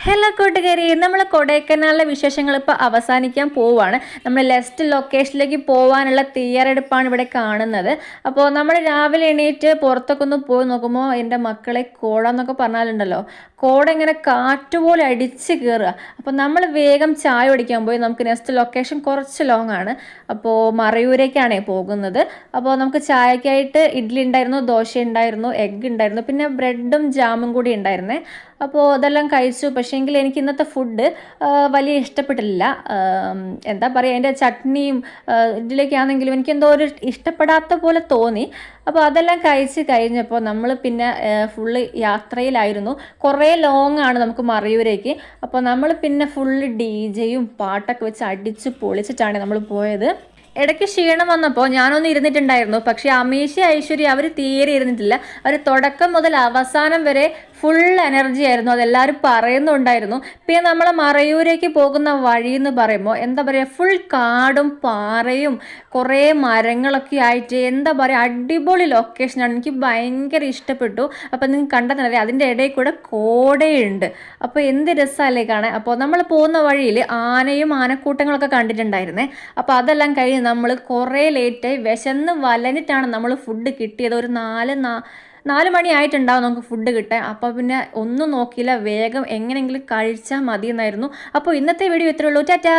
Hello കൂട്ടുകാരി, നമ്മൾ കൊടൈക്കനാലിലെ വിശേഷങ്ങൾ ഇപ്പോൾ അവസാനിക്കാൻ പോവുകയാണ്. നമ്മൾ നെക്സ്റ്റ് ലൊക്കേഷനിലേക്ക് പോകാനുള്ള തയ്യാറെടുപ്പാണ് ഇവിടെ കാണുന്നത്. അപ്പോൾ നമ്മൾ രാവിലെ എണീറ്റ് പുറത്തൊക്കെ ഒന്ന് പോയി നോക്കുമ്പോൾ എൻ്റെ മക്കളെ കോട എന്നൊക്കെ പറഞ്ഞാലുണ്ടല്ലോ, കോട ഇങ്ങനെ കാറ്റുപോലെ അടിച്ച് കയറുക. അപ്പോൾ നമ്മൾ വേഗം ചായ കുടിക്കാൻ പോയി. നമുക്ക് നെക്സ്റ്റ് ലൊക്കേഷൻ കുറച്ച് ലോങ് ആണ്. അപ്പോൾ മറയൂരേക്കാണ് പോകുന്നത്. അപ്പോൾ നമുക്ക് ചായക്കായിട്ട് ഇഡ്ഡലി ഉണ്ടായിരുന്നു, ദോശ ഉണ്ടായിരുന്നു, എഗ്ഗ് ഉണ്ടായിരുന്നു, പിന്നെ ബ്രെഡും ജാമും കൂടി ഉണ്ടായിരുന്നേ. അപ്പോൾ അതെല്ലാം കഴിച്ചു. പക്ഷേങ്കിൽ എനിക്ക് ഇന്നത്തെ ഫുഡ് വലിയ ഇഷ്ടപ്പെട്ടില്ല. എന്താ പറയുക, അതിൻ്റെ ചട്നിയും ഇതിലേക്കാണെങ്കിലും എനിക്ക് എന്തോ ഒരു ഇഷ്ടപ്പെടാത്ത പോലെ തോന്നി. അപ്പോൾ അതെല്ലാം കഴിച്ച് കഴിഞ്ഞപ്പോൾ നമ്മൾ പിന്നെ ഫുള്ള് യാത്രയിലായിരുന്നു. കുറേ ലോങ് ആണ് നമുക്ക് മറയൂരേക്ക്. അപ്പോൾ നമ്മൾ പിന്നെ ഫുള്ള് DJ-യും പാട്ടൊക്കെ വെച്ച് അടിച്ച് പൊളിച്ചിട്ടാണ് നമ്മൾ പോയത്. ഇടയ്ക്ക് ക്ഷീണം വന്നപ്പോൾ ഞാനൊന്ന് ഇരുന്നിട്ടുണ്ടായിരുന്നു. പക്ഷേ അമീഷ, ഐശ്വര്യ അവർ തീരെ ഇരുന്നിട്ടില്ല. അവർ തുടക്കം മുതൽ അവസാനം വരെ ഫുൾ എനർജി ആയിരുന്നു. അതെല്ലാവരും പറയുന്നുണ്ടായിരുന്നു. പിന്നെ നമ്മൾ മറയൂരേക്ക് പോകുന്ന വഴി എന്ന് പറയുമ്പോൾ എന്താ പറയുക, ഫുൾ കാടും പാറയും കുറേ മരങ്ങളൊക്കെ ആയിട്ട് എന്താ പറയുക, അടിപൊളി ലൊക്കേഷനാണ്. എനിക്ക് ഭയങ്കര ഇഷ്ടപ്പെട്ടു. അപ്പോൾ നിങ്ങൾക്ക് കണ്ടെന്നറിയാം, അതിൻ്റെ ഇടയിൽ കൂടെ കോടയുണ്ട്. അപ്പോൾ എന്ത് രസമല്ലേ കാണാൻ. അപ്പോൾ നമ്മൾ പോകുന്ന വഴിയിൽ ആനയും ആനക്കൂട്ടങ്ങളൊക്കെ കണ്ടിട്ടുണ്ടായിരുന്നേ. അപ്പോൾ അതെല്ലാം കഴിഞ്ഞ് നമ്മൾ കുറേ ലേറ്റായി വിശന്ന് വലഞ്ഞിട്ടാണ് നമ്മൾ ഫുഡ് കിട്ടിയത്. ഒരു 4 മണി ആയിട്ടുണ്ടാവും നമുക്ക് ഫുഡ് കിട്ടാൻ. അപ്പോൾ പിന്നെ ഒന്നും നോക്കിയില്ല, വേഗം എങ്ങനെയെങ്കിലും കഴിച്ചാൽ മതി എന്നായിരുന്നു. അപ്പോൾ ഇന്നത്തെ വീഡിയോ ഇത്രയേ ഉള്ളൂ. ടാറ്റാ.